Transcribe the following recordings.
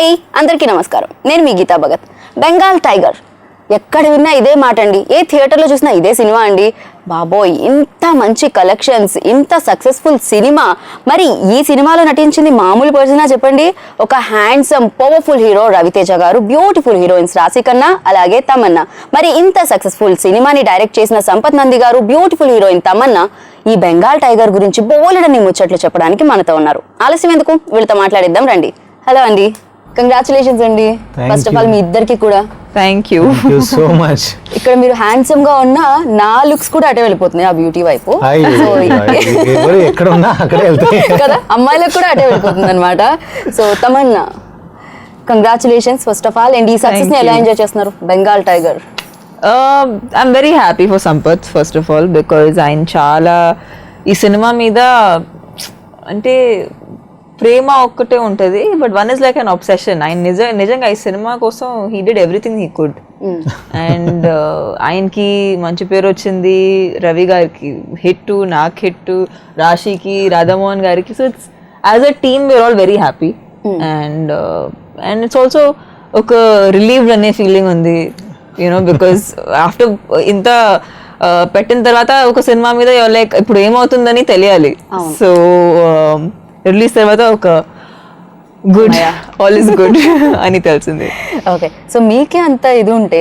Hi అందరికీ నమస్కారం. నేను మీ గీతా భగత్. బెంగాల్ టైగర్ ఎక్కడ విన్నా ఇదే మాట అండి, ఏ థియేటర్లో చూసినా ఇదే సినిమా అండి. బాబోయ్, ఇంత మంచి కలెక్షన్స్, ఇంత సక్సెస్ఫుల్ సినిమా. మరి ఈ సినిమాలో నటించింది మామూలు పర్సనా చెప్పండి? ఒక హ్యాండ్సమ్ పవర్ఫుల్ హీరో రవితేజ గారు, బ్యూటిఫుల్ హీరోయిన్స్ రాశి ఖన్నా అలాగే తమన్నా. మరి ఇంత సక్సెస్ఫుల్ సినిమాని డైరెక్ట్ చేసిన సంపత్ నంది గారు, బ్యూటిఫుల్ హీరోయిన్ తమన్నా ఈ బెంగాల్ టైగర్ గురించి బోలెడన్ని ముచ్చట్లు చెప్పడానికి మనతో ఉన్నారు. ఆలస్యం ఎందుకు, వీళ్ళతో మాట్లాడిద్దాం రండి. హలో అండి, కంగ్రాచులేషన్స్ అండి ఫస్ట్ ఆఫ్ ఆల్ మీ ఇద్దరికి కూడా. Thank you so much. ఇక్కడ మీరు హ్యాండ్సమ్ గా ఉన్న నా లుక్స్ కూడా అటే వెళ్ళిపోతున్నాయి, ఆ బ్యూటీ వైపు. ఎక్కడ ఉన్నా అక్కడే వెళ్తాయి కదా, అమ్మాయిలకు కూడా అటే వెళ్ళిపోతుంది అనమాట. So Tamannaah, congratulations first of all. And ఈ సక్సెస్ ని ఎలా ఎంజాయ్ చేస్తున్నారు Bengal tiger? I'm very happy for Sampath first of all, because ఆయన చాలా ఈ సినిమా మీద అంటే ప్రేమ ఒక్కటే ఉంటుంది, but one is like an obsession. ఆయన నిజంగా ఈ సినిమా కోసం he did everything he could. And ఆయనకి మంచి పేరు వచ్చింది, రవి గారికి హిట్, నాకు హిట్, రాశికి, రాధామోహన్ గారికి. So it's as a team we are all very happy. And it's also ఒక రిలీవ్డ్ అనే ఫీలింగ్ ఉంది, యూనో, బికాస్ ఆఫ్టర్ ఇంత పెట్టిన తర్వాత ఒక సినిమా మీద లైక్ ఇప్పుడు ఏమవుతుందని తెలియాలి. సో రిలీజ్ తర్వాత ఒక గుడ్, ఆల్ ఇస్ గుడ్ అని తెలిసింది. ఓకే, సో మీకే అంత ఇది ఉంటే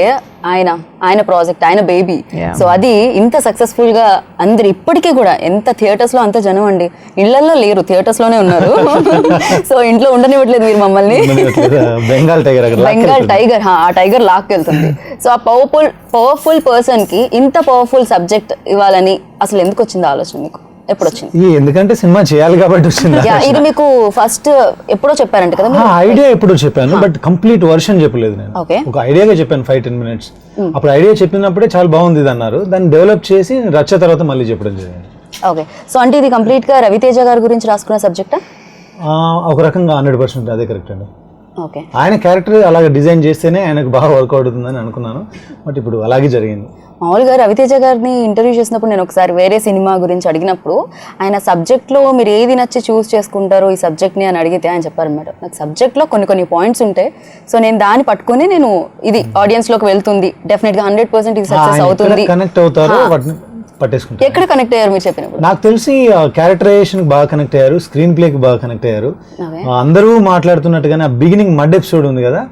ఆయన ప్రాజెక్ట్, ఆయన బేబీ, సో అది ఇంత సక్సెస్ఫుల్ గా అందరు ఇప్పటికీ కూడా ఎంత థియేటర్స్ లో అంత జనం అండి, ఇళ్లలో లేరు, థియేటర్స్ లోనే ఉన్నారు. సో ఇంట్లో ఉండనివ్వట్లేదు మీరు మమ్మల్ని. బెంగాల్ టైగర్ ఆ టైగర్ లాక్కెళ్తుంది. సో ఆ పవర్ఫుల్ పర్సన్ కి ఇంత పవర్ఫుల్ సబ్జెక్ట్ ఇవ్వాలని అసలు ఎందుకు వచ్చింది ఆలోచన మీకు? ఎప్పుడు వచ్చింది? ఎందుకంటే సినిమా చేయాలి కాబట్టి వచ్చింది. ఇది మీకు ఫస్ట్ ఎప్పుడో చెప్పారంట కదా? ఐడియా ఎప్పుడో చెప్పాను, బట్ కంప్లీట్ వర్షన్ చెప్పలేదు నేను. ఒక ఐడియాగా చెప్పాను 5-10 minutes. అప్పుడు ఐడియా చెప్పినప్పుడే చాలా బాగుంది ఇది అన్నారు, దాన్ని డెవలప్ చేసి రచ్చ తర్వాత మళ్ళీ చెప్పడం జరిగింది. ఓకే, సో అంటే ఇది కంప్లీట్ గా రవితేజ గారి గురించి రాసుకున్న సబ్జెక్టా? ఒక రకంగా 100% అదే కరెక్ట్ అండి. ఓకే, ఆయన క్యారెక్టర్ అలాగే డిజైన్ చేస్తేనే ఆయనకు బాగా వర్కౌట్ అవుతుందని అనుకున్నాను, బట్ ఇప్పుడు అలాగే జరిగింది. మామూలుగా రవితేజ గారిని ఇంటర్వ్యూ చేసినప్పుడు నేను ఒకసారి వేరే సినిమా గురించి అడిగినప్పుడు ఆయన సబ్జెక్ట్లో మీరు ఏది నచ్చి చూస్ చేసుకుంటారో ఈ సబ్జెక్ట్ని అని అడిగితే ఆయన చెప్పారనమాట, నాకు సబ్జెక్ట్లో కొన్ని పాయింట్స్ ఉంటాయి, సో నేను దాన్ని పట్టుకుని నేను ఇది ఆడియన్స్లోకి వెళ్తుంది, డెఫినెట్గా 100% ఇది సక్సెస్ అవుతుంది. కనెక్ట్ అవుతారు, పట్టేసుకుంటారు. ఎక్కడ కనెక్ట్ అయ్యారు మీరు చెప్పినప్పుడు? నాకు తెలిసి క్యారెక్టరైజేషన్ బాగా కనెక్ట్ అయ్యారు, స్క్రీన్ ప్లేకి బాగా కనెక్ట్ అయ్యారు. అందరూ మాట్లాడుతున్నట్టుగానే ఆ బిగినింగ్ మడ్ ఎపిసోడ్ ఉంది కదా,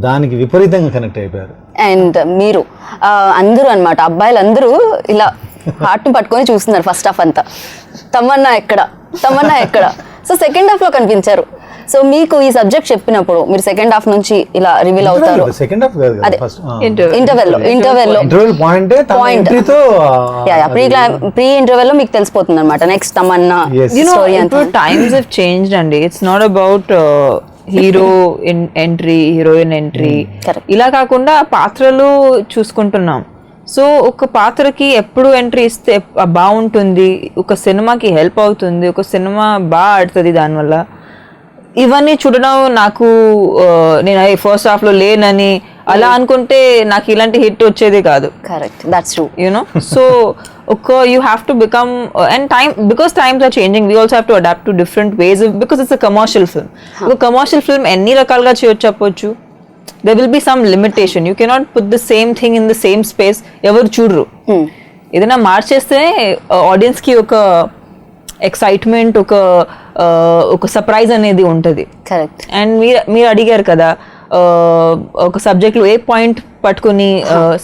దానికి విపరీతంగా కనెక్ట్ అయిపోయారు. అండ్ మీరు అందరూ అనమాట, అబ్బాయిలు అందరూ ఇలా హార్ట్ పట్టుకొని చూస్తున్నారు ఫస్ట్ హాఫ్ అంతా, తమన్నా ఎక్కడ. సో సెకండ్ హాఫ్ లో కనిపించారు. సో మీకు ఈ సబ్జెక్ట్ చెప్పినప్పుడు మీరు సెకండ్ హాఫ్ నుంచి ఇలా రివీల్ అవుతారు. సెకండ్ హాఫ్ కాదు, ఇంటర్వెల్ పాయింట్ ప్రీ ఇంటర్వెల్ లో మీకు తెలిసిపోతుంది అనమాట నెక్స్ట్ తమన్నా స్టోరీ అంతా. టైమ్స్ హావ్ చేంజ్డ్ అండి, it's not about hero entry, heroine entry ఇలా కాకుండా పాత్రలు చూసుకుంటున్నాం. సో ఒక పాత్రకి ఎప్పుడు ఎంట్రీ ఇస్తే బాగుంటుంది, ఒక సినిమాకి హెల్ప్ అవుతుంది, ఒక సినిమా బాగా ఆడుతుంది దానివల్ల. ఇవన్నీ చూడడం నాకు, నేను ఫస్ట్ హాఫ్ లో లేనని అలా అనుకుంటే నాకు ఇలాంటి హిట్ వచ్చేది కాదు. Correct, that's true, you know. So you have to become and because times are changing, we also have to adapt to different ways because it's a commercial film. ఒక కమర్షియల్ ఫిల్మ్ ఎన్ని రకాలుగా చెప్పొచ్చు, there will be some limitation. You cannot put the same thing in the same space, ఎవరు చూడరు. ఏదైనా మార్చేస్తే audience కి ఒక excitement, ఒక సర్ప్రైజ్ అనేది ఉంటుంది. కరెక్ట్. అండ్ మీరు అడిగారు కదా ఒక సబ్జెక్ట్లో ఏ పాయింట్ పట్టుకుని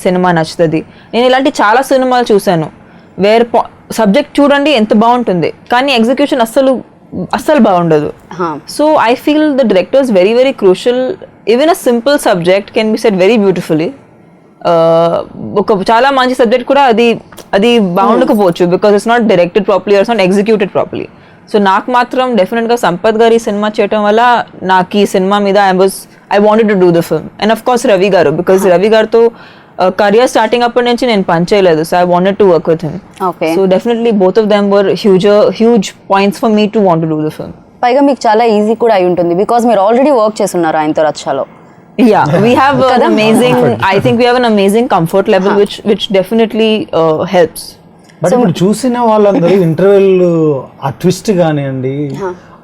సినిమా నచ్చుతుంది. నేను ఇలాంటి చాలా సినిమాలు చూశాను వేరే సబ్జెక్ట్ చూడండి ఎంత బాగుంటుంది, కానీ ఎగ్జిక్యూషన్ అస్సలు బాగుండదు. So I feel the director is very very crucial. Even a simple subject can be said very beautifully. ఒక చాలా మంచి సబ్జెక్ట్ కూడా అది బాగుండకపోవచ్చు, because it's not directed properly, it's not executed properly. So నాకు మాత్రం డెఫినెట్గా సంపత్ గారి సినిమా చేయటం వల్ల నాకు ఈ సినిమా మీద I wanted to do the film. And of course Ravi గారు, బికాస్ రవి గారితో career starting అప్పటి నుంచి నేను పని చేయలేదు, so I wanted to work with him. Okay, so definitely both of them were huge points for me to want to do the film. పైగా మీకు చాలా ఈజీ కూడా అయి ఉంటుంది, బికాస్ మీరు ఆల్రెడీ వర్క్ చేస్తున్నారు ఆయనతో రచ్చలో. Yeah, we have an amazing, I think we have an amazing comfort level which definitely helps. But ఇప్పుడు చూసిన వాళ్ళందరూ ఇంటర్వెల్ ఆ ట్విస్ట్ కానివ్వండి,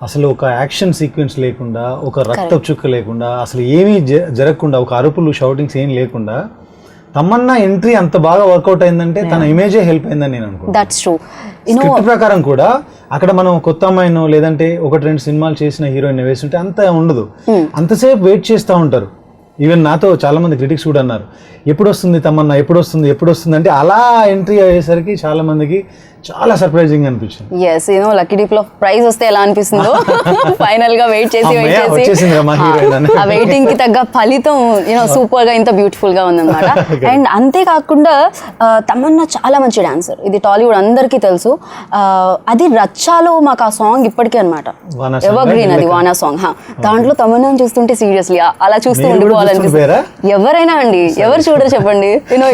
అసలు ఒక యాక్షన్ సీక్వెన్స్ లేకుండా, ఒక రక్త చుక్క లేకుండా, అసలు ఏమీ జరగకుండా, ఒక అరుపులు షౌటింగ్స్ ఏం లేకుండా తమన్నా ఎంట్రీ అంత బాగా వర్కౌట్ అయిందంటే తన ఇమేజే హెల్ప్ అయిందని నేను అనుకుంటున్నాను. That's true. స్క్రిప్ట్ ప్రకారం కూడా అక్కడ మనం కొత్త అమ్మాయినో లేదంటే 1-2 సినిమాలు చేసిన హీరోయిన్ వేస్తుంటే అంత ఉండదు. అంతసేపు వెయిట్ చేస్తూ ఉంటారు. ఈవెన్ నాతో చాలా మంది క్రిటిక్స్ కూడా అన్నారు, ఎప్పుడు వస్తుంది తమన్నా, ఎప్పుడు వస్తుంది అంటే అలా ఎంట్రీ అయ్యేసరికి చాలా మందికి చాలా సర్ప్రైజింగ్ అనిపించింది. ఎస్, లక్కీ డీప్ లో ప్రైజ్ వస్తే ఎలా అనిపిస్తుందో ఫైనల్ గా వెయిట్ చేసి ఆ వెయిటింగ్ కి తగ్గ ఫలితం సూపర్ గా ఇంత బ్యూటిఫుల్ గా ఉందన్నమాట. అండ్ అంతేకాకుండా తమన్నా చాలా మంచి డాన్సర్, ఇది టాలీవుడ్ అందరికీ తెలుసు. అది రచ్చాలో మాకు ఆ సాంగ్ ఇప్పటికే అనమాట ఎవర్ గ్రీన్, అది వానా సాంగ్. దాంట్లో తమన్నాని చూస్తుంటే సీరియస్లీ అలా చూస్తూ ఉండిపోవాలనిపిస్తుంది. ఎవరైనా అండి, ఎవరు చూడరు చెప్పండి.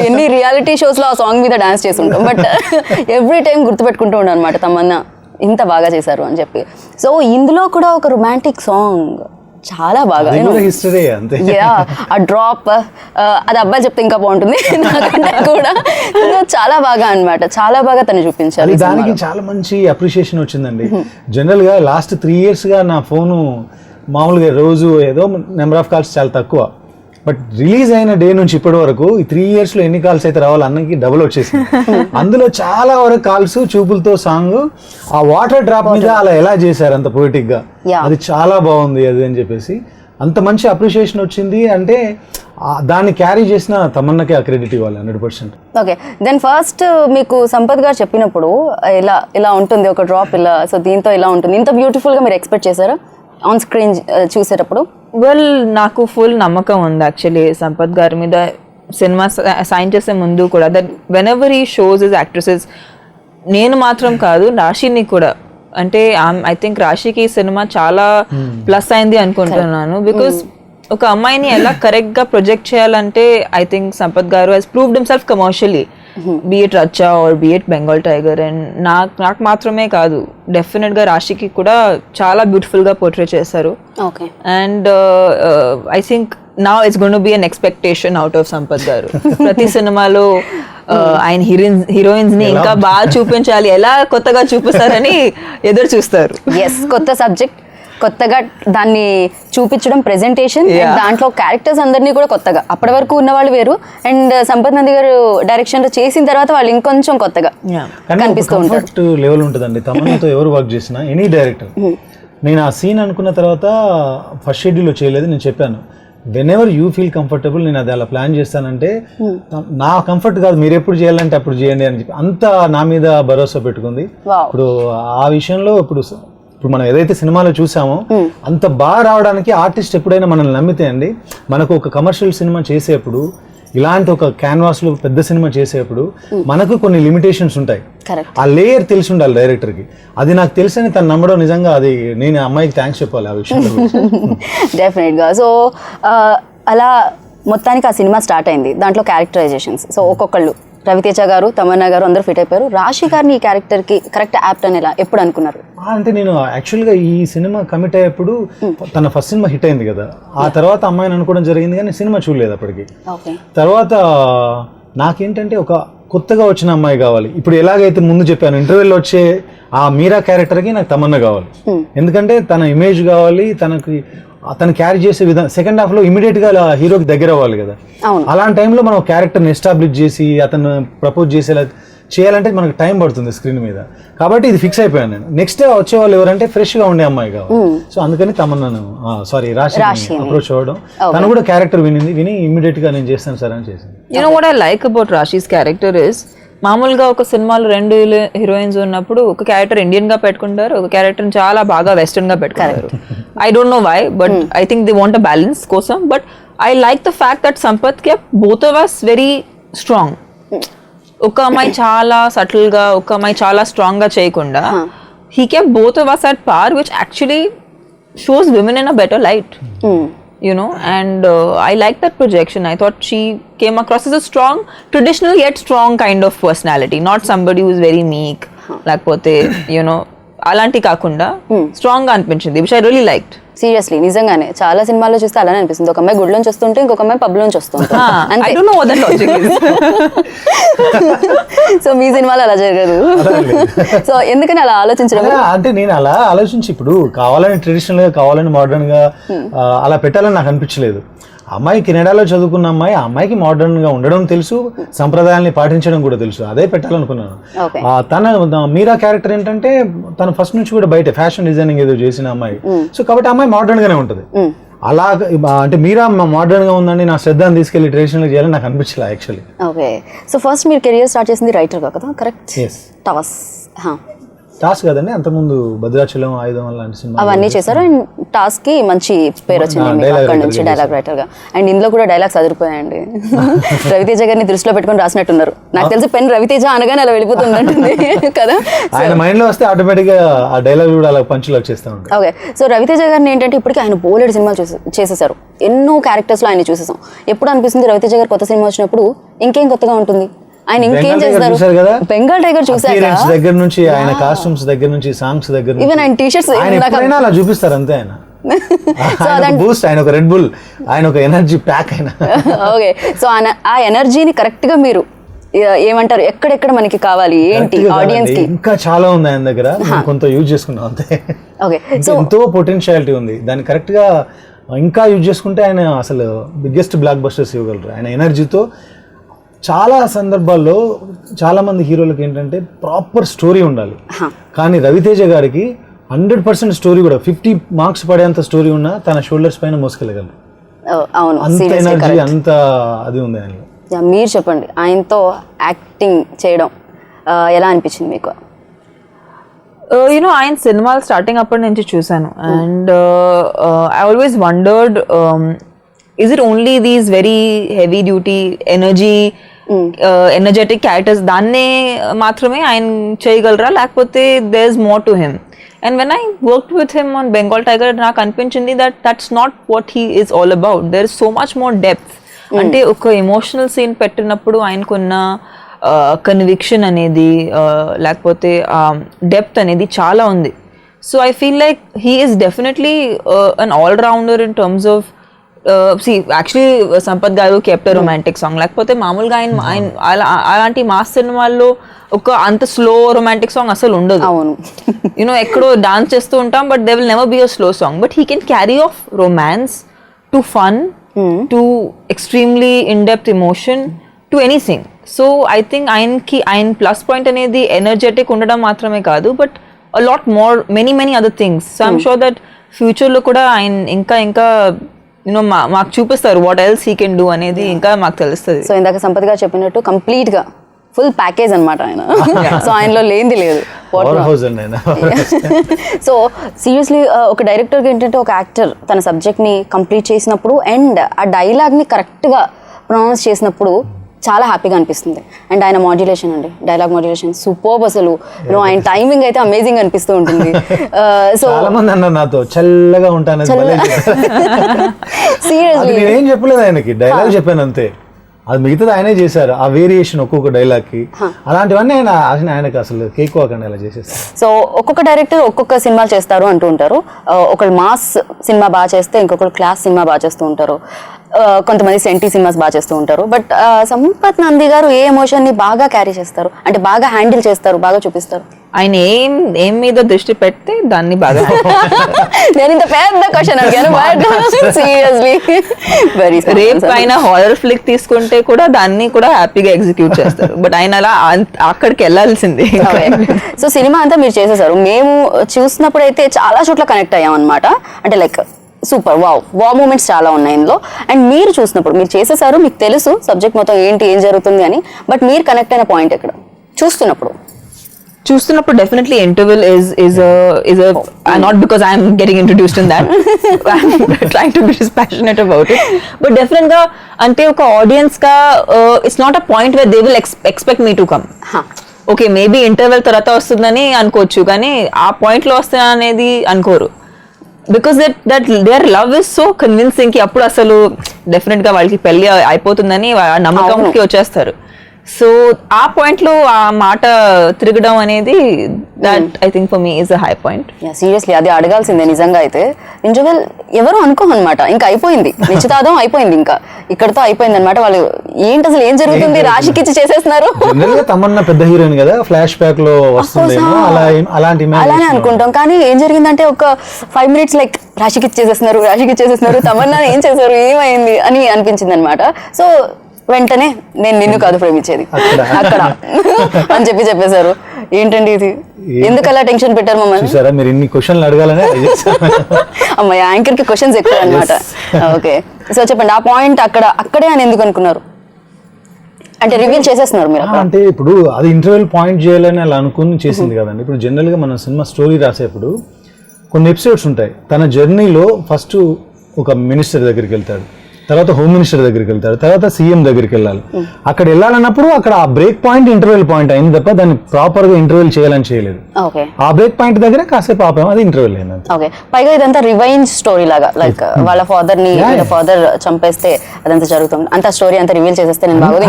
ఎన్ని రియాలిటీ షోస్ లో ఆ సాంగ్ మీద డాన్స్ చేస్తుంటాం, బట్ ఎవ్రీ టైం గుర్తుపెట్టుకుంటూ ఉన్నాను అనమాట తమన్నా ఇంత బాగా చేశారు అని చెప్పి. సో ఇందులో కూడా ఒక రొమాంటిక్ సాంగ్ చాలా బాగా, ఆ డ్రాప్ అది అబ్బాయి చెప్తే ఇంకా బాగుంటుంది నాకంటే కూడా చాలా బాగా అన్నమాట, చాలా బాగా తను చూపించారు. దానికి చాలా మంచి అప్రిషియేషన్ వచ్చిందండి. జనరల్ గా లాస్ట్ 3 years గా నా ఫోను మామూలుగా రోజు ఏదో నెంబర్ ఆఫ్ కాల్స్ చాలా తక్కువ, బట్ రిలీజ్ అయిన డే నుంచి ఇప్పటి వరకు ఈ 3 years లో ఎన్ని కాల్స్ అయితే రావాలి అన్నకి డబుల్ వచ్చేసింది. అందులో చాలా వరకు కాల్స్ చూపులతో సాంగ్, ఆ వాటర్ డ్రాప్ మీద అలా ఎలా చేశారు అంత పొయిటిక్ గా, అది చాలా బాగుంది అది అని చెప్పేసి అంత మంచి అప్రిషియేషన్ వచ్చింది. అంటే దాన్ని క్యారీ చేసిన తమన్నాకే ఆ క్రెడిట్ ఇవ్వాలి 100%. ఓకే, దెన్ ఫస్ట్ మీకు సంపత్ గారు చెప్పినప్పుడు ఇలా ఉంటుంది ఒక డ్రాప్ ఇలా, సో దీంతో ఇలా ఉంటుంది, ఇంత బ్యూటిఫుల్ గా మీరు ఎక్స్పెక్ట్ చేశారా ఆన్ స్క్రీన్ చూసేటప్పుడు? వెల్, నాకు ఫుల్ నమ్మకం ఉంది యాక్చువల్లీ సంపత్ గారి మీద. సినిమా సైన్ చేసే ముందు కూడా దట్ వెన్ ఎవర్ ఈ షోస్ ఇస్ యాక్ట్రెసెస్, నేను మాత్రం కాదు రాశిని కూడా, అంటే ఐ థింక్ రాశికి ఈ సినిమా చాలా ప్లస్ అయింది అనుకుంటున్నాను. బికాస్ ఒక అమ్మాయిని ఎలా కరెక్ట్ గా ప్రొజెక్ట్ చేయాలంటే I think Sampath garu he's proved himself commercially, be it Racha or be it Bengal Tiger. And నాకు మాత్రమే కాదు, డెఫినెట్ గా రాశికి కూడా చాలా బ్యూటిఫుల్ గా పోర్ట్రే చేశారు. And I think now it's going to be an expectation out of Sampath garu. ప్రతి సినిమాలో ఆయన హీరోయిన్స్ ని ఇంకా బాగా చూపించాలి, ఎలా కొత్తగా చూపిస్తారని ఎదురు చూస్తారు. ఎస్, కొత్త సబ్జెక్ట్, కొత్తగా దాన్ని చూపించడం, ప్రెజెంటేషన్, దాంట్లో క్యారెక్టర్స్ అందరినీ కూడా కొత్తగా, అప్పటి వరకు ఉన్న వాళ్ళు వేరు, అండ్ సంపత్ నంది గారు డైరెక్షన్ లో చేసిన తర్వాత వాళ్ళు ఇంకొంచెం కొత్తగా కనిపిస్తూ ఉంటారు. లెవెల్ ఉంటుందండి తమన్నాతో ఎవరు వర్క్ చేసినా, ఎనీ డైరెక్టర్. నేను ఆ సీన్ అనుకున్న తర్వాత ఫస్ట్ షెడ్యూల్లో చేయలేదు, నేను చెప్పాను when ever you feel comfortable నేను అది అలా ప్లాన్ చేస్తానంటే, నా కంఫర్ట్ కాదు మీరు ఎప్పుడు చేయాలంటే అప్పుడు చేయండి అని చెప్పి అంత నా మీద భరోసా పెట్టుకుంది. ఇప్పుడు ఆ విషయంలో ఇప్పుడు మనం ఏదైతే సినిమాలో చూసామో అంత బాగా రావడానికి ఆర్టిస్ట్ ఎప్పుడైనా మనల్ని నమ్మితే అండి, మనకు ఒక కమర్షియల్ సినిమా చేసేప్పుడు, ఇలాంటి ఒక క్యాన్వాస్ లో పెద్ద సినిమా చేసేప్పుడు మనకు కొన్ని లిమిటేషన్స్ ఉంటాయి. ఆ లేయర్ తెలిసి ఉండాలి డైరెక్టర్ కి. అది నాకు తెలుసని తను నమ్మడం నిజంగా అది నేను అమ్మాయికి థ్యాంక్స్ చెప్పాలి ఆ విషయంలో. డెఫినెట్ గా. సో అలా మొత్తానికి ఆ సినిమా స్టార్ట్ అయింది, దాంట్లో క్యారెక్టరైజేషన్స్. సో ఒక్కొక్కళ్ళు రవితేజ గారు, తమన్నా గారు అందరూ ఫిట్ అయిపోయారు. రాశి గారిని ఈ క్యారెక్టర్ కి కరెక్ట్ యాప్ట్ అని ఎప్పుడు అనుకున్నారు? అంటే నేను యాక్చువల్గా ఈ సినిమా కమిట్ అయ్యేప్పుడు తన ఫస్ట్ సినిమా హిట్ అయింది కదా, ఆ తర్వాత అమ్మాయిని అనుకోవడం జరిగింది కానీ సినిమా చూడలేదు అప్పటికి. తర్వాత నాకేంటంటే ఒక కొత్తగా వచ్చిన అమ్మాయి కావాలి. ఇప్పుడు ఎలాగైతే ముందు చెప్పాను ఇంటర్వ్యూలో వచ్చే ఆ మీరా క్యారెక్టర్కి నాకు తమన్నా కావాలి, ఎందుకంటే తన ఇమేజ్ కావాలి, తను క్యారీ చేసే విధానం. సెకండ్ హాఫ్ లో ఇమీడియట్ గా హీరోకి దగ్గర అవ్వాలి కదా, అలాంటి టైంలో మనం క్యారెక్టర్ని ఎస్టాబ్లిష్ చేసి అతను ప్రపోజ్ చేసేలా చేయాలంటే మనకు టైం పడుతుంది స్క్రీన్ మీద. కాబట్టి ఇది ఫిక్స్ అయిపోయాను నేను. నెక్స్ట్ వచ్చే వాళ్ళు ఎవరంటే ఫ్రెష్ గా ఉండే అమ్మాయి కావాలి. సో అందుకని తమన్నాను రాశి అప్రోచ్ అవ్వడం, తను కూడా క్యారెక్టర్ విని ఇమీడియట్ గా నేను చేస్తాను సార్ అని చేసింది. You know what I like about Raashi's character is, మామూలుగా ఒక సినిమాలో 2 హీరోయిన్స్ ఉన్నప్పుడు ఒక క్యారెక్టర్ ఇండియన్ గా పెట్టుకుంటారు, ఒక క్యారెక్టర్ చాలా బాగా వెస్టర్న్ గా పెట్టుకుంటారు. I don't know why, but I think they want a balance కోసం. But I like the fact that Sampath kept both of us very strong. ఒక అమ్మాయి చాలా సటిల్ గా, ఒక అమ్మాయి చాలా స్ట్రాంగ్ గా చేయకుండా he kept both of us at par, which actually shows women in a better light. You know, and I like that projection. I thought she came across as a strong, traditional yet strong kind of personality, not somebody who's very meek, లేకపోతే you know అలాంటి కాకుండా strong గా అనిపించింది, which I really liked. Seriously నిజంగానే చాలా సినిమాల్లో చూస్తే అలానే అనిపిస్తుంది. ఒక అమ్మాయి గుడిలోంచి వస్తుంటే ఇంకొక అమ్మాయి పబ్ లోంచి వస్తుంటే I don't know what that logic is. So మీ సినిమాలో అలా జరగదు. సో ఎందుకని అలా ఆలోచించడం? అంటే నేను అలా ఆలోచించి ఇప్పుడు కావాలని ట్రెడిషనల్ గా కావాలని మోడర్న్ గా అలా పెట్టాలని నాకు అనిపించలేదు. అమ్మాయి కెనడాలో చదువుకున్న అమ్మాయి, ఆ అమ్మాయికి మోడర్న్ గా ఉండడం తెలుసు, సంప్రదాయాల్ని పాటించడం కూడా తెలుసు, అదే పెట్టాలనుకున్నాను. తన మీరా క్యారెక్టర్ ఏంటంటే తను ఫస్ట్ నుంచి కూడా బయట ఫ్యాషన్ డిజైనింగ్ ఏదో చేసిన అమ్మాయి, సో కాబట్టి అమ్మాయి మోడర్న్ గానే ఉంటుంది. అలా అంటే మీరా మోడర్న్ గా ఉందండి, నా శ్రద్ధను తీసుకెళ్లి ట్రెడిషనల్ గా చేయాలని నాకు అనిపించలే యాక్చువల్లీ. ఓకే, సో ఫస్ట్ మీరు కెరియర్ స్టార్ట్ చేసింది రైటర్ గా కదా, కరెక్ట్? టాస్క్ కదండి, అంతకుముందు భద్రాచలం, ఆయుధం లాంటి సినిమా అవన్నీ చేశారు. అండ్ టాస్క్ కి మంచి పేరు వచ్చింది మీకు అక్కడ నుంచి డైలాగ్ రైటర్ గా. అండ్ ఇందులో కూడా డైలాగ్స్ అదిరిపోయాయండి. రవితేజ గారిని దృష్టిలో పెట్టుకొని రాసినట్టున్నారు. నాకు తెలిసి పెన్ రవితేజ అనగానే అలా వెళ్ళిపోతుందంటుంది కదా. ఆయన మైండ్ లో వస్తే ఆటోమేటిక్ గా ఆ డైలాగ్ కూడా అలా పంచులు వచ్చేస్తా ఉంటాయి. ఓకే, సో రవితేజ గారిని ఏంటంటే ఇప్పటికీ ఆయన బోలెడు సినిమాలు చేసేసారు, ఎన్నో క్యారెక్టర్స్ లో ఆయన చూసేసాం. ఎప్పుడు అనిపిస్తుంది రవితేజ గారు కొత్త సినిమా వచ్చినప్పుడు ఇంకేం కొత్తగా ఉంటుంది, ఆయన ఇంకేం చేస్తారు? బెంగాల్ టైగర్ చూసాక దగ్గర నుంచి ఆయన కాస్ట్యూమ్స్ దగ్గర నుంచి సాంగ్స్ దగ్గర నుంచి ఈవెన్ ఆయన టీషర్ట్స్ అలా చూపిస్తారు అంతే. ఆయన బూస్ట్, ఆయన ఒక రెడ్ బుల్, ఆయన ఒక ఎనర్జీ ప్యాక్ ఆయన. ఓకే, సో ఆ ఎనర్జీని కరెక్ట్ గా మీరు ఏమంటారు, ఎక్కడెక్కడ మనకి కావాలి ఏంటి ఆడియన్స్ కి? ఇంకా చాలా ఉంది ఆయన దగ్గర, కొంత యూజ్ చేసుకున్నాం అంతే. ఓకే, సో ఎంతో పొటెన్షియాలిటీ ఉంది, దాన్ని కరెక్ట్ గా ఇంకా యూజ్ చేసుకుంటే ఆయన అసలు బిగ్గెస్ట్ బ్లాక్ బస్టర్స్ ఇవ్వగలరు. ఆయన ఎనర్జీతో చాలా సందర్భాల్లో చాలా మంది హీరోలకు ఏంటంటే ప్రాపర్ స్టోరీ ఉండాలి, కానీ రవితేజ గారికి 100% స్టోరీ కూడా 50 మార్క్స్ పడేంత స్టోరీ ఉన్నా తన షోల్డర్స్ పైన మోసుకెళ్ళగలరు. అంత ఎనర్జీ, అంత అది ఉంది ఆయనలో. మీరు చెప్పండి, ఆయనతో యాక్టింగ్ చేయడం ఎలా అనిపించింది మీకు? ఆయన సినిమాలు స్టార్టింగ్ అప్పటి నుంచి చూసాను. And I always wondered, is it only these very heavy duty energetic characters దాన్నే మాత్రమే ఆయన చేయగలరా, లేకపోతే there is more to him? And when I worked with him on Bengal Tiger, నాకు అనిపించింది that that's not what he is all about. There is so much more depth. అంటే ఒక emotional scene పెట్టినప్పుడు ఆయనకున్న కన్విక్షన్ అనేది లేకపోతే depth అనేది చాలా ఉంది. So I feel like he is definitely an all rounder in terms of actually Sampath గారు కెప్ట్ రొమాంటిక్ సాంగ్, లేకపోతే మామూలుగా ఆయన అలాంటి మాస్ సినిమాల్లో ఒక అంత స్లో రొమాంటిక్ సాంగ్ అసలు ఉండదు. యూనో ఎక్కడో డాన్స్ చేస్తూ ఉంటాం, but they will never be a slow song. But he can carry of romance to fun to extremely in depth emotion to anything. So I think ఆయన plus point అనేది energetic ఉండడం మాత్రమే కాదు, but a lot more many other things. So I'm sure that ఫ్యూచర్లో కూడా ఆయన ఇంకా you know మాకు చూపిస్తారు what else he can do అనేది ఇంకా మాకు తెలుస్తుంది. సో ఇందాక సంపత్ గారు చెప్పినట్టు కంప్లీట్ గా ఫుల్ ప్యాకేజ్ అనమాట ఆయన. సో ఆయనలో లేనిది లేదు. సో సీరియస్లీ ఒక డైరెక్టర్కి ఏంటంటే ఒక యాక్టర్ తన సబ్జెక్ట్ని కంప్లీట్ చేసినప్పుడు అండ్ ఆ డైలాగ్ని కరెక్ట్గా ప్రొనౌన్స్ చేసినప్పుడు చాలా హ్యాపీగా అనిపిస్తుంది. అండ్ ఆయన మాడ్యులేషన్ అండి, డైలాగ్ మాడ్యులేషన్ సూపర్బ్ అసలు. ఆయన టైమింగ్ అయితే అమేజింగ్ అనిపిస్తూ ఉంటుంది. సో చాలా మంది అన్నారు నాతో చల్లగా ఉంటాను, సీరియస్లీ నేనేం చెప్పలేదు ఆయనకి, డైలాగ్ చెప్పాను అంతే. అది మిగతాది ఆయనే చేశారు, ఆ వేరియేషన్ ఒక్కొక్క డైలాగ్ కి. అలాంటివన్నీ ఆయనకి అసలు కేక్ వాకండి అలా చేసేస్తారు. సో ఒక్కొక్క డైరెక్టర్ ఒక్కొక్క సినిమాలు చేస్తారు అంటూ ఉంటారు. ఒకళ్ళు మాస్ సినిమా బాగా చేస్తే ఇంకొకరు క్లాస్ సినిమా బాగా చేస్తూ ఉంటారు, కొంతమంది సెంటీ సినిమాస్ బాగా చేస్తూ ఉంటారు. బట్ సంపత్ నంది గారు ఏ ఎమోషన్ ని బాగా క్యారీ చేస్తారు, అంటే బాగా హ్యాండిల్ చేస్తారు, బాగా చూపిస్తారు? ఆయన ఏం మీద దృష్టి పెడితే దాన్ని బాగా నేను ఇంత పెద్ద క్వశ్చన్ అడిగాను, సీరియస్లీ వెరీ రేప్ అయినా హారర్ ఫ్లిక్ తీసుకుంటే కూడా దాన్ని కూడా హ్యాపీగా ఎగ్జిక్యూట్ చేస్తారు. బట్ ఆయన అలా అక్కడికి వెళ్ళాల్సింది. సో సినిమా అంతా మీరు చేసేసారు, మేము చూసినప్పుడు అయితే చాలా చోట్ల కనెక్ట్ అయ్యాం అనమాట. అంటే లైక్ సూపర్ వావ్ మూమెంట్స్ చాలా ఉన్నాయి ఇందులో. అండ్ మీరు చూసినప్పుడు, మీరు చేసేసారు, మీకు తెలుసు సబ్జెక్ట్ మొత్తం ఏంటి ఏం జరుగుతుంది అని, బట్ మీరు కనెక్ట్ అయిన పాయింట్ ఎక్కడ చూస్తున్నప్పుడు definitely interval is not because I am getting introduced in that. I'm trying to be just passionate about it. But definitely గా అంటే ఒక ఆడియన్స్ గా it's not a point where they will expect me to come. Okay maybe interval తర్వాత వస్తుందని అనుకోవచ్చు, కానీ ఆ point లో వస్తున్నా అనేది అనుకోరు. Because that there love is so convincing కి అప్పుడు అసలు డెఫినెట్ గా వాళ్ళకి పెళ్లి అయిపోతుందని నమ్మకంకి వచ్చేస్తారు. సో ఆ పాయింట్ లో ఆ మాట తిరగడం అనేది that I think for me is a high point. Seriously అది అడగాల్సిందే నిజంగా. అయితే ఇంజువల్ ఎవరు అనుకోమన్నమాట, ఇంకా అయిపోయింది నిశ్చితార్థం అయిపోయింది, ఇంకా ఇక్కడతో అయిపోయింది అనమాట. వాళ్ళు ఏంటి అసలు ఏం జరుగుతుంది, రాశికిచ్చి చేసేస్తున్నారు. జనరల్ గా తమన్నా పెద్ద హీరోయిన్ కదా, ఫ్లాష్ బ్యాక్ లో వస్తుందేమో అలాంటి అలానే అనుకుంటాం. కానీ ఏం జరిగిందంటే ఒక 5 minutes లైక్ రాశికిచ్చేసేస్తున్నారు, తమన్నా ఏం చేశారు, ఏమైంది అని అనిపించింది అనమాట. సో వెంటనే నేను నిన్ను కాదు ప్రేమించేది అక్కడ అని చెప్పేశారు. ఏంటండి ఇది, ఎందుకు అలా టెన్షన్ పెట్టారు మమ్మల్ని? చూసారా మీరు ఇన్ని క్వశ్చన్లు అడగాలనే అమ్మ యాంకర్ కి క్వశ్చన్స్ ఎక్కువ అనమాట. ఓకే, సో చెప్పండి ఆ పాయింట్ అక్కడే అని ఎందుకు అనుకున్నారు? అంటే రివీల్ చేసేస్తున్నారు మీరు. అంటే ఇప్పుడు అది ఇంటర్వెల్ పాయింట్ చేయాలని అలా అనుకుని చేసింది కదండి. ఇప్పుడు జనరల్ గా మనం సినిమా స్టోరీ రాసేప్పుడు కొన్ని ఎపిసోడ్స్ ఉంటాయి. తన జర్నీలో ఫస్ట్ ఒక మినిస్టర్ దగ్గరికి వెళ్తాడు, తర్వాత హోమ్ మినిస్టర్ దగ్గరికి వెళ్తాడు, తర్వాత సీఎం దగ్గరికి వెళ్ళాలి. అక్కడ వెళ్ళాలన్నప్పుడు అక్కడ ఆ బ్రేక్ పాయింట్ ఇంటర్వెల్ పాయింట్ అయింది తప్ప దాన్ని ప్రాపర్ గా ఇంటర్వెల్ చేయాలని చేయలేదు. ఆ బ్రేక్ పాయింట్ దగ్గర కాసేపు ఆపాము, అది ఇంటర్వెల్ అయింది. ఓకే, పైగా ఇదంతా రివైంజ్ స్టోరీ లాగా, లైక్ వాళ్ళ ఫాదర్ ని ఫాదర్ చంపేస్తే అదంతా జరుగుతుంది, అంత స్టోరీ అంతా రివీల్ చేసేస్తే నేను బాగోదు.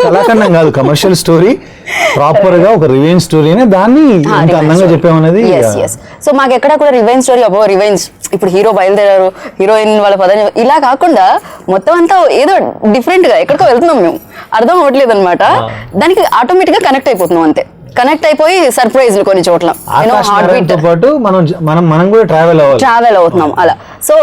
కళాఖండం కాదు, కమర్షియల్ స్టోరీ, ప్రాపర్ గా ఒక రివెంజ్ స్టోరీనే దాన్ని ఎంత అందంగా చెప్పామనేది. సో మాకు ఎక్కడ కూడా రివెంజ్ స్టోరీ, అబ్బో రివెంజ్, ఇప్పుడు హీరో బయలుదేరారు, హీరోయిన్ వాళ్ళ ఫాదర్, ఇలా కాకుండా మొత్తం అంతా ఏదో డిఫరెంట్ గా ఎక్కడికో వెళ్తున్నాం మేము, అర్థం అవ్వట్లేదు అనమాట. దానికి ఆటోమేటిక్ గా కనెక్ట్ అయిపోతున్నాం అంతే. కనెక్ట్ అయిపోయి సర్ప్రైజ్ కొన్ని చోట్ల మనం కూడా ట్రావెల్ అవుతున్నాం అలా. సో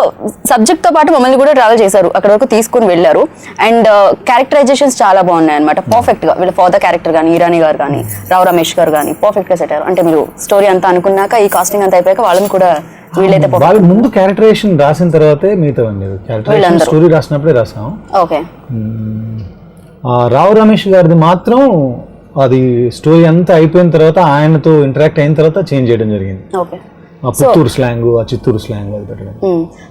సబ్జెక్ట్ తో పాటు మమ్మల్ని కూడా ట్రావెల్ చేశారు, అక్కడ వరకు తీసుకుని వెళ్ళారు. అండ్ క్యారెక్టరైజేషన్స్ చాలా బాగున్నాయి అనమాట, పర్ఫెక్ట్ గా. వీళ్ళ ఫాదర్ క్యారెక్టర్ కానీ, ఇరానీ గారు కానీ, రావు రమేష్ గారు కానీ పర్ఫెక్ట్ గా సెట్ అయ్యారు. అంటే మీరు స్టోరీ అంతా అనుకున్నాక ఈ కాస్టింగ్ అంతా అయిపోయాక వాళ్ళని కూడా వీళ్ళైతే వాళ్ళు ముందు క్యారెక్టరైజేషన్ రాసిన తర్వాతే మిగతా స్టోరీ రాసినప్పుడే రాసాం. ఓకే, రావు రమేష్ గారిది మాత్రం అది స్టోరీ అంతా అయిపోయిన తర్వాత ఆయనతో ఇంటరాక్ట్ అయిన తర్వాత చేంజ్ చేయడం జరిగింది. పుత్తూరు స్లాంగ్, ఆ చిత్తూరు స్లాంగ్ అది పెట్టడం.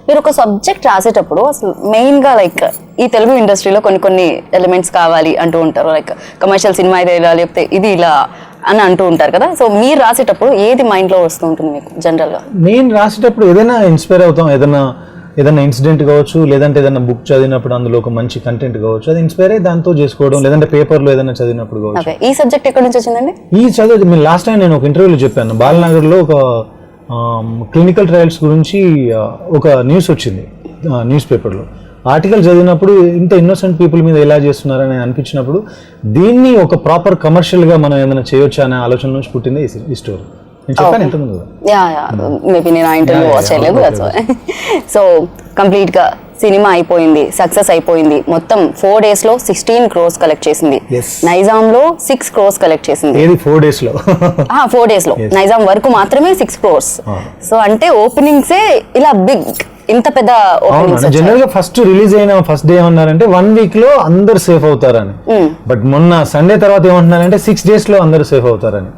మీరు ఒక సబ్జెక్ట్ రాసేటప్పుడు అసలు మెయిన్ గా లైక్ ఈ తెలుగు ఇండస్ట్రీలో కొన్ని ఎలిమెంట్స్ కావాలి అంటూ ఉంటారు, లైక్ కమర్షియల్ సినిమా ఇది ఇలా, లేకపోతే ఇది ఇలా అని అంటూ ఉంటారు కదా. సో మీరు రాసేటప్పుడు ఏది మైండ్ లో వస్తూ ఉంటుంది మీకు జనరల్ గా? నేను రాసేటప్పుడు ఏదైనా ఇన్స్పైర్ అవుతాం, ఏదైనా ఇన్సిడెంట్ కావచ్చు, లేదంటే ఏదైనా బుక్ చదివినప్పుడు అందులో ఒక మంచి కంటెంట్ కావచ్చు, అది ఇన్స్పైర్ అయ్యి దాంతో చేసుకోవడం, లేదంటే పేపర్ లో ఏదైనా చదివినప్పుడు కావచ్చు. ఈ సబ్జెక్ట్ ఎక్కడి నుంచి వచ్చిందండి? ఈ చదువు మీరు లాస్ట్ టైం నేను ఒక ఇంటర్వ్యూలో చెప్పాను, బాలనగర్ లో ఒక క్లినికల్ ట్రయల్స్ గురించి ఒక న్యూస్ వచ్చింది న్యూస్ పేపర్లో. ఆర్టికల్ చదివినప్పుడు ఇంత ఇన్నోసెంట్ పీపుల్ మీద ఎలా చేస్తున్నారని అనిపించినప్పుడు దీన్ని ఒక ప్రాపర్ కమర్షియల్ గా మనం ఏదైనా చేయొచ్చా అనే ఆలోచన నుంచి పుట్టింది ఈ స్టోరీ. సో కంప్లీట్ గా సినిమా అయిపోయింది, సక్సెస్ అయిపోయింది. మొత్తం 4 days లో 16 crores కలెక్ట్ చేసింది. నైజాం లో 6 crores కలెక్ట్ చేసింది. 4 days లో 4 days లో నైజాం వరకు మాత్రమే 6 crores. సో అంటే ఓపెనింగ్సే ఇలా బిగ్, ఇంత పెద్ద ఓపెనింగ్స్. జనరల్ గా ఫస్ట్ రిలీజ్ అయిన ఫస్ట్ డే ఏమన్నారంటే 1 week లో అందరు సేఫ్ అవుతారని, బట్ మొన్న సండే తర్వాత ఏమంటున్నారంటే 6 days లో అందరు సేఫ్ అవుతారని.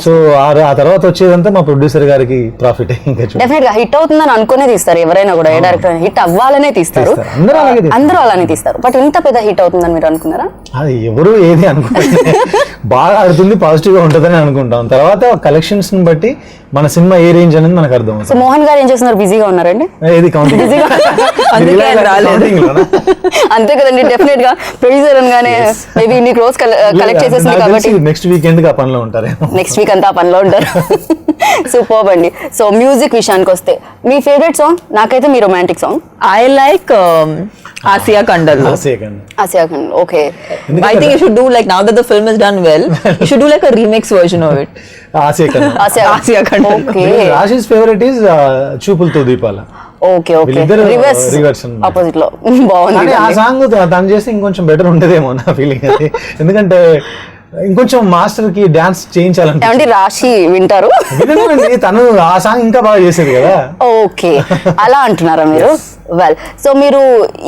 సో ఆ తర్వాత వచ్చేదంతా మా ప్రొడ్యూసర్ గారికి ప్రాఫిట్. డెఫినెట్ గా హిట్ అవుతుందని అనుకునే తీస్తారు ఎవరైనా కూడా, ఏ డైరెక్టర్ హిట్ అవ్వాలనే తీస్తారు, అందరూ అలానే తీస్తారు. బట్ ఇంత పెద్ద హిట్ అవుతుందని మీరు అనుకున్నారా? అది ఎవరు ఏది అనుకుంటే బాగా ఆడుతుంది, పాజిటివ్ గా ఉంటుందని అనుకుంటాం. తర్వాత కలెక్షన్స్ ని బట్టి మన సినిమా ఏ రేంజ్ అనేది మనకు అర్థం. సో మోహన్ గారు ఏం చేస్తున్నారు? బిజీగా ఉన్నారండి? ఏది కౌంటింగ్ అంతే కదండి. డెఫినెట్ గా ప్రొడ్యూసర్ అనగానే మేబీ ఇన్ని క్రోర్స్ కలెక్ట్ చేసేసింది కాబట్టి నెక్స్ట్ వీకెండ్ గా పనిలో ఉంటారు, నెక్స్ట్ వీక్ అంతా పనిలో ఉంటారు. సూపర్ అండి. సో మ్యూజిక్ విషయానికి వస్తే మీ ఫేవరెట్ సాంగ్? నాకైతే మీ రొమాంటిక్ సాంగ్ ఐ లైక్ ఆసియా ఖండల్. Okay, I think you should do like, now that the film is done well, you should do like a remix version of it. ఆసియా ఖండల్. Raashi's favourite is చూపులతో దీపాల. Okay, reverse opposite లో బాగుంది. ఆ song తను చేస్తే ఇంకొంచెం బెటర్ ఉంటదేమో నా ఫీలింగ్ అది. ఎందుకంటే ఇంకొంచెం మాస్టర్ కి డాన్స్ చేయించాలంటే రాశి వింటారు, తను ఆ సాంగ్ ఇంకా బాగా చేసేది కదా. ఓకే, అలా అంటున్నారా మీరు? వెల్, సో మీరు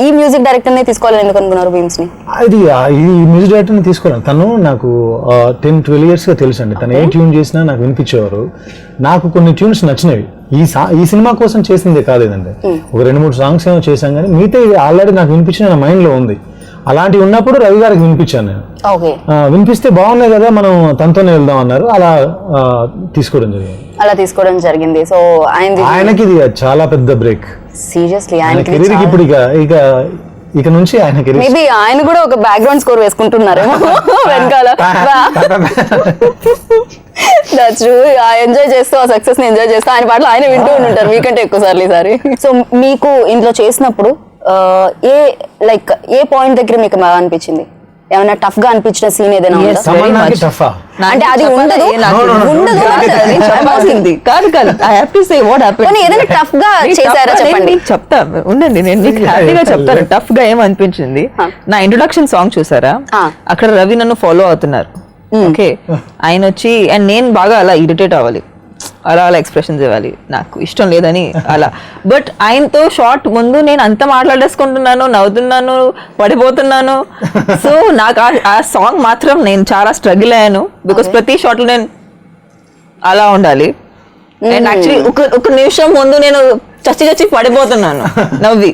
ఈ మ్యూజిక్ డైరెక్టర్ ని తీసుకోవాలని ఎందుకు అనుకున్నారు బీమ్స్ ని? ఈ మ్యూజిక్ డైరెక్టర్ ని తీసుకోవాలి. తను నాకు 10-12 years గా తెలుసు అండి. తను ఏ ట్యూన్ చేసినా నాకు వినిపించేవారు. నాకు కొన్ని ట్యూన్స్ నచ్చినవి. ఈ సినిమా కోసం చేసిందే కాలేదండి, ఒక 2-3 songs ఏమో చేశాం, కానీ మిగతా ఆల్రెడీ నాకు వినిపించిన నా మైండ్ లో ఉంది. అలాంటి ఉన్నప్పుడు రవి గారికి వినిపించాను నేను. వినిపిస్తే బాగున్నాయి కదా, మనం తనతోనే వెళ్దాం అన్నారు. అలా తీసుకోవడం జరిగింది. సో ఆయనకి ఇది చాలా పెద్ద బ్రేక్. సీరియస్లీ ఇప్పుడు ఇక ఇక నుంచి ఆయనకి మేబీ ఆయన కూడా ఒక బ్యాక్గ్రౌండ్ స్కోర్ వేసుకుంటున్నారేమో వెనకాల. That's true. ఎంజాయ్ చేస్తూ ఆ సక్సెస్ ని ఎంజాయ్ చేస్తూ ఆయన పాటలు ఆయన వింటూ ఉంటారు మీకంటే ఎక్కువ సార్లు ఈసారి. సో మీకు ఇందులో చేసినప్పుడు ఏ పాయింట్ దగ్గర మీకు బాగా అనిపించింది? ఏమైనా టఫ్ గా అనిపించిన సీన్ ఏదైనా ఉందా? తమన్నాకి టఫా? అంటే అది ఉండదు కాదు I have to say what happened. కానీ ఏదైనా టఫ్ గా చేశారా చెప్పండి. చెప్తా ఉండండి, నేను మీకు హ్యాపీగా చెప్తాను టఫ్ గా ఏమనిపించింది. నా ఇంట్రొడక్షన్ సాంగ్ చూసారా, అక్కడ రవి నన్ను ఫాలో అవుతున్నారు. ఓకే, ఆయన వచ్చి అండ్ నేను బాగా అలా ఇరిటేట్ అవ్వాలి, అలా ఎక్స్ప్రెషన్స్ ఇవ్వాలి, నాకు ఇష్టం లేదని అలా. బట్ ఆయనతో షార్ట్ ముందు నేను అంత మాట్లాడేసుకుంటున్నాను, నవ్వుతున్నాను, పడిపోతున్నాను. సో నాకు ఆ సాంగ్ మాత్రం నేను చాలా స్ట్రగుల్ అయ్యాను. బికాస్ ప్రతి షార్ట్ లో నేను అలా ఉండాలి. అండ్ యాక్చువల్లీ ఒక నిమిషం ముందు నేను చచ్చి పడిపోతున్నాను నవ్వి.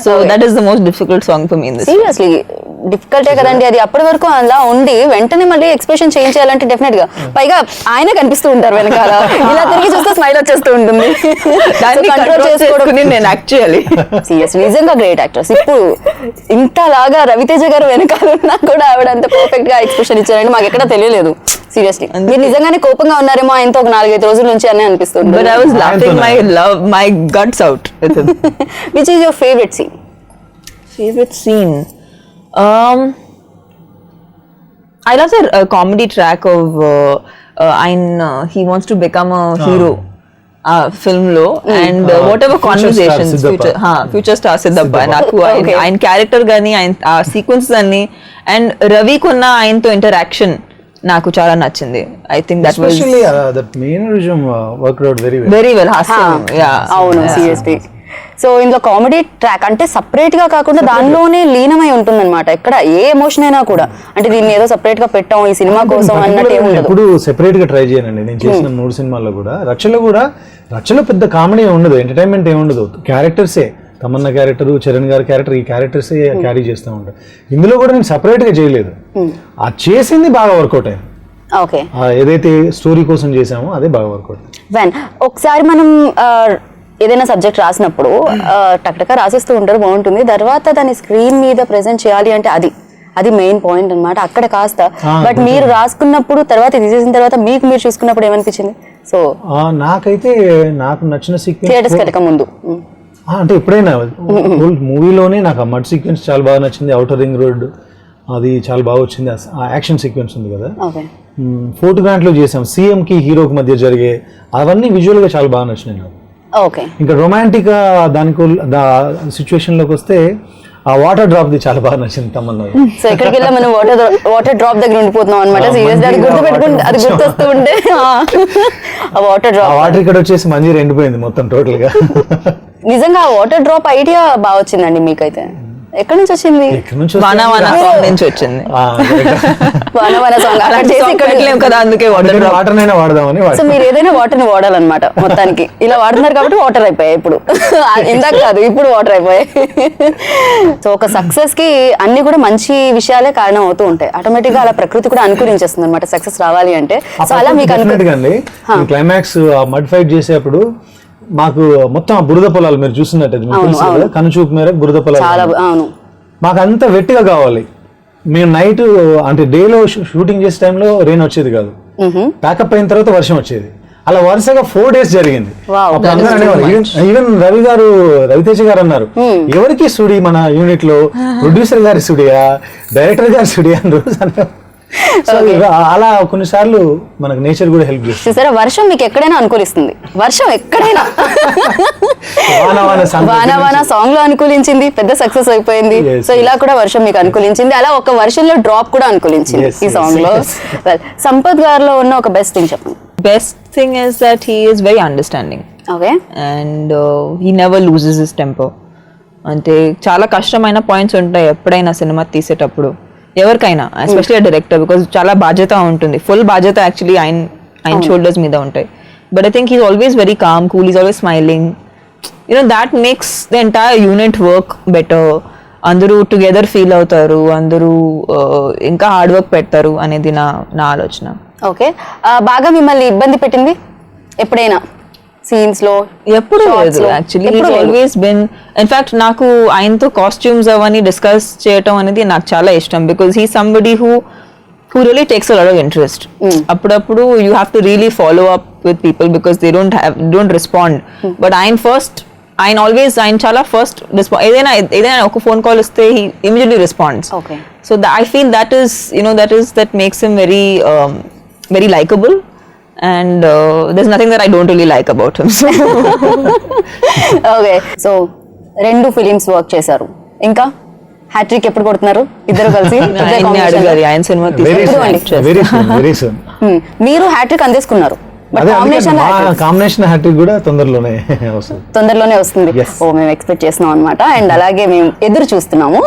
So that is the most difficult song for me in this. Seriously డిఫికల్టే కదండి అది. అప్పటి వరకు అలా ఉండి వెంటనే మళ్ళీ ఎక్స్ప్రెషన్ చేంజ్ చేయాలంటే డెఫినెట్ గా, పైగా ఆయన కనిపిస్తూ ఉంటారు వెనకాల, ఇలా తిరిగి చూస్తే స్మైల్ వచ్చేస్తూ ఉంటుంది. దాన్ని కంట్రోల్ చేసుకోవడం నేను యాక్చువల్లీ సీరియస్లీ నిజంగా గ్రేట్ యాక్టర్స్. ఇప్పుడు ఇంతలాగా రవితేజ గారు వెనకాల ఉన్నా కూడా ఆవిడ అంత పర్ఫెక్ట్ గా ఎక్స్ప్రెషన్ ఇచ్చారంటే మాకు ఎక్కడ తెలియలేదు. సీరియస్లీ మీరు నిజంగానే కోపంగా ఉన్నారేమో ఆయనతో ఒక 4-5 రోజుల నుంచి అని అనిపిస్తుంది. But I was laughing my guts out with him. Which is your favorite scene? Favorite scene? I love the comedy track of he wants to become a hero. film లో and whatever conversations future star Siddhappa నాకు ఆయన character గానీ ఆయన ఆ sequence అన్ని and Ravi కున్న ఆయనతో interaction నాకు చాలా నచ్చింది. I think that was that mannerism worked out very well. అవును సీరియస్లీ. సో ఇందులో కామెడీ ట్రాక్ అంటే సపరేట్ గా కాకుండా దానిలోనే లీనమై ఉంటుంది అనమాట. ఎక్కడ ఏ ఎమోషన్ అయినా కూడా అంటే దీన్ని ఏదో సపరేట్ గా పెట్టాం ఈ సినిమా కోసం అన్నట్టు ఏముండదు. ఇప్పుడు సెపరేట్ గా ట్రై చేయనండి. నేను చేసిన 3 సినిమాల్లో కూడా రచ్చలో పెద్ద కామెడీ ఉండదు, ఎంటర్టైన్మెంట్ ఏముండదు. క్యారెక్టర్సే తమన్నా క్యారెక్టర్, చరణ్ గారి క్యారెక్టర్, ఈ క్యారెక్టర్స్ క్యారీ చేస్తూ ఉంటారు. ఇందులో కూడా నేను సపరేట్ గా చేయలేదు, ఆ చేసింది బాగా వర్కౌట్ అయింది. ఓకే, ఏదైతే స్టోరీ కోసం చేసామో అదే బాగా వర్కౌట్. ఒకసారి మనం ఏదైనా సబ్జెక్ట్ రాసినప్పుడు టక్టక రాసిస్తూ ఉంటారు, బాగుంటుంది. తర్వాత దాన్ని స్క్రీన్ మీద ప్రెజెంట్ చేయాలి అంటే అది మెయిన్ పాయింట్ అన్నమాట. అక్కడ కాస్త బట్ మీరు రాసుకున్నప్పుడు తర్వాత తీసేసిన తర్వాత మీరు చూసుకున్నప్పుడు ఏమనిపించింది? సో నాకైతే నాకు నచ్చిన సీక్వెన్స్ థియేటర్స్ కి ముందు అంటే ఎప్పుడైనా మూవీలోనే నాకు ఆ మడ్ సీక్వెన్స్ చాలా బాగా నచ్చింది. ఔటర్ రింగ్ రోడ్ అది చాలా బాగా వచ్చింది. ఆ యాక్షన్ సీక్వెన్స్ ఉంది కదా, ఫోర్ట్ గ్రాంట్లో చేసాం, సీఎం కి హీరోకి మధ్య జరిగే అవన్నీ విజువల్ గా చాలా బాగా నచ్చినాయి నాకు. ఇంకా రొమాంటిక్ దానికి సిచ్యువేషన్ లోకి వస్తే ఆ వాటర్ డ్రాప్ ది చాలా బాగా నచ్చింది తమన్నా. సో ఎక్కడికి వెళ్ళా మనం వాటర్ డ్రాప్ దగ్గర ఉండిపోతున్నాం అనమాట. సీరియస్ అది గుర్తు పెట్టుకుంటే అది గుర్తొస్తూ ఉంటే ఆ వాటర్ ఇక్కడ వచ్చేసి మంజీర ఎండిపోయింది మొత్తం టోటల్ గా. నిజంగా ఆ వాటర్ డ్రాప్ ఐడియా బాగా వచ్చిందండి మీకైతే. ఎక్కడి నుంచి వచ్చింది? వానా సాంగ్ నుంచి వచ్చింది. వానా సాంగ్ అక్కడ చేసి ఇక్కడ పెట్టలేం కదా, అందుకే వాటర్ నైనా వాడదామని. సో మీరు ఏదైనా వాటర్ ని వాడాలన్నమాట మొత్తానికి. ఇలా వాడుతున్నారు కాబట్టి వాటర్ అయిపోయాయి ఇప్పుడు. ఇందాక కాదు, ఇప్పుడు వాటర్ అయిపోయాయి. సో ఒక సక్సెస్ కి అన్ని కూడా మంచి విషయాలే కారణం అవుతూ ఉంటాయి. ఆటోమేటిక్ గా అలా ప్రకృతి కూడా అనుకూలించేస్తుంది అనమాట సక్సెస్ రావాలి అంటే. సో అలా మీకు క్లైమాక్స్ మడ్ ఫైట్ చేసేప్పుడు మాకు మొత్తం బురద పొలాలు మీరు చూస్తున్నట్టు కనుచూపు మేర బురద పొలాలు మాకు అంత వెట్టిగా కావాలి. మేము నైట్ అంటే డేలో షూటింగ్ చేసే టైంలో రెయిన్ వచ్చేది కాదు, ప్యాకప్ అయిన తర్వాత వర్షం వచ్చేది. అలా వరుసగా 4 days జరిగింది. ఈవెన్ రవితేజ గారు అన్నారు, ఎవరికి స్టూడియో మన యూనిట్ లో ప్రొడ్యూసర్ గారి స్టూడియా, డైరెక్టర్ గారి స్టూడియా అని రోజు అన్నారు. అలా కొన్నిసార్లు మనకు నేచర్ కూడా హెల్ప్ చేస్తుంది. సరే, వర్షం మీకు ఎక్కడైనా అనుకూలిస్తుంది. వర్షం ఎక్కడైనా వానా సాంగ్ లో అనుకూలించింది, పెద్ద సక్సెస్ అయిపోయింది. సో ఇలా కూడా వర్షం మీకు అనుకూలించింది. అలా ఒక వర్షంలో డ్రాప్ కూడా అనుకూలించింది ఈ సాంగ్ లో. సంపత్ గారిలో ఉన్న ఒక బెస్ట్ థింగ్ చెప్పండి. Best thing is that he is very understanding. Okay, and he never loses his temper. అంటే చాలా కష్టమైన పాయింట్స్ ఉంటాయి ఎప్పుడైనా సినిమా తీసేటప్పుడు ఎవరికైనా, ఎస్పెషల్లీ డైరెక్టర్, బికాజ్ చాలా బాధ్యత ఉంటుంది. ఫుల్ బాధ్యత యాక్చువల్లీ ఆయన షోల్డర్స్ మీద ఉంటాయి. But I think he's always very calm, cool, is always smiling. That makes the entire unit work better. అందరూ టుగెదర్ ఫీల్ అవుతారు, అందరూ ఇంకా హార్డ్ వర్క్ పెడతారు అనేది నా ఆలోచన. ఓకే, బాగా మిమ్మల్ని ఇబ్బంది పెట్టింది ఎప్పుడైనా సీన్స్ లో ఎప్పుడు shots లేదు లో? యాక్చువల్లీ ఎప్పుడూ లేదు. ఆల్వేస్ బిన్ ఇన్ఫాక్ట్ నాకు ఆయనతో కాస్ట్యూమ్స్ అవన్నీ డిస్కస్ చేయటం అనేది నాకు చాలా ఇష్టం because he somebody who really takes a lot of interest. అప్పుడప్పుడు you have to really follow up with people because they don't respond. But ఆయన ఆల్వేస్ ఆయన చాలా ఫస్ట్ ఏదైనా ఒక ఫోన్ కాల్ వస్తే he immediately responds. Okay. So I feel that makes him very likable. And there's nothing that I don't really like about him. So okay, so 2 films work చేశారు, ఇంకా hat trick ఎప్పుడు కొడుతున్నారు ఇద్దరు కలిసి? ఇద్దరు ఆయన్ని combination అడగాలి లో? ఆయన సినిమా వెరీ ఎప్పుడు వెరీ వెరీ సూన్. మీరు హ్యాట్రిక్ అందేసుకున్నారు, బట్ అదే కాంబినేషన్ కాంబినేషన్ హ్యాట్రిక్ కూడా తొందరలోనే వస్తుంది. తొందరలోనే వస్తుంది. Yes. ఓ మేము ఎక్స్పెక్ట్ చేస్తున్నాం అనమాట, అండ్ అలాగే మేము ఎదురు చూస్తున్నాము.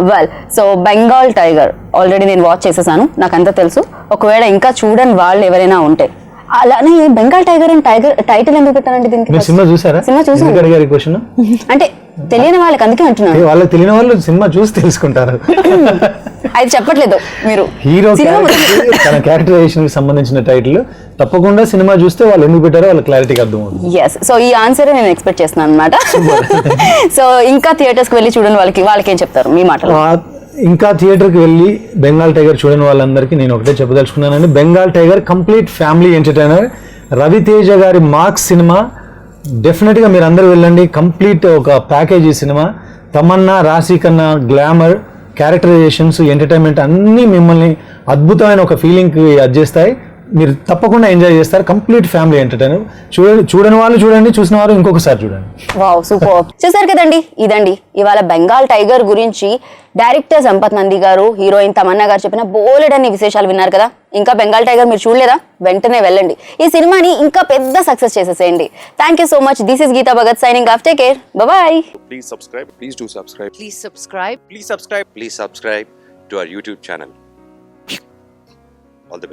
Well, so Bengal tiger already నేను వాచ్ చేసేసాను, నాకు అంతా తెలుసు. ఒకవేళ ఇంకా చూడని వాళ్ళు ఎవరైనా ఉంటే, అలానే బెంగాల్ టైగర్ అండ్ టైటిల్ ఎందుకు పెట్టారండి దీనికి? మీరు సినిమా చూసారా? సినిమా చూసాను. ఎందుకు అడిగారు ఈ క్వశ్చన్? అంటే తెలియని వాళ్ళకి అందుకే అంటున్నాను. వాళ్ళకి తెలియని వాళ్ళు సినిమా చూసి తెలుసుకుంటారు. అది చెప్పట్లేదు మీరు. హీరో సినిమా తన క్యారెక్టరైజేషన్ కి సంబంధించిన టైటిల్ తప్పకుండా సినిమా చూస్తే వాళ్ళు ఎందుకు పెట్టారో వాళ్ళ క్లారిటీకి అర్థం అవుతుంది. ఎస్, సో ఈ ఆన్సర్ నేను ఎక్స్పెక్ట్ చేస్తున్నాను అనమాట. సో ఇంకా థియేటర్స్ కి వెళ్ళి చూడని వాళ్ళకి ఏం చెప్తారు మీ మాటలు? ఇంకా థియేటర్కి వెళ్ళి బెంగాల్ టైగర్ చూడని వాళ్ళందరికీ నేను ఒకటే చెప్పదలుచుకున్నానండి, Bengal Tiger complete family entertainer. Ravi Teja గారి మార్క్స్ సినిమా డెఫినెట్గా మీరు అందరూ వెళ్ళండి. కంప్లీట్ ఒక ప్యాకేజీ సినిమా. తమన్నా, రాశి ఖన్నా, గ్లామర్, క్యారెక్టరైజేషన్స్, ఎంటర్టైన్మెంట్ అన్నీ మిమ్మల్ని అద్భుతమైన ఒక ఫీలింగ్కి అడ్జేస్తాయి. మీరు తప్పకుండా ఎంజాయ్ చేస్తారు. Complete family entertainer. చూడని వాళ్ళు చూడండి, చూసిన వారు ఇంకొకసారి చూడండి. Wow, super. చూసారు కదండి, ఇదండి ఇవాళ బెంగాల్ టైగర్ గురించి డైరెక్టర్ సంపత్ నంది గారు, హీరోయిన్ తమన్నా గారు చెప్పిన బోలెడన్ని విశేషాలు విన్నారు కదా. ఇంకా బెంగాల్ టైగర్ మీరు చూడలేదా? వెంటనే వెళ్ళండి, ఈ సినిమాని ఇంకా పెద్ద సక్సెస్ చేసేసేయండి. Thank you so much. This is Geetha Bhagat signing off. Take care, bye. Please subscribe. Please do subscribe. Please subscribe. Please subscribe. Please subscribe to our YouTube channel.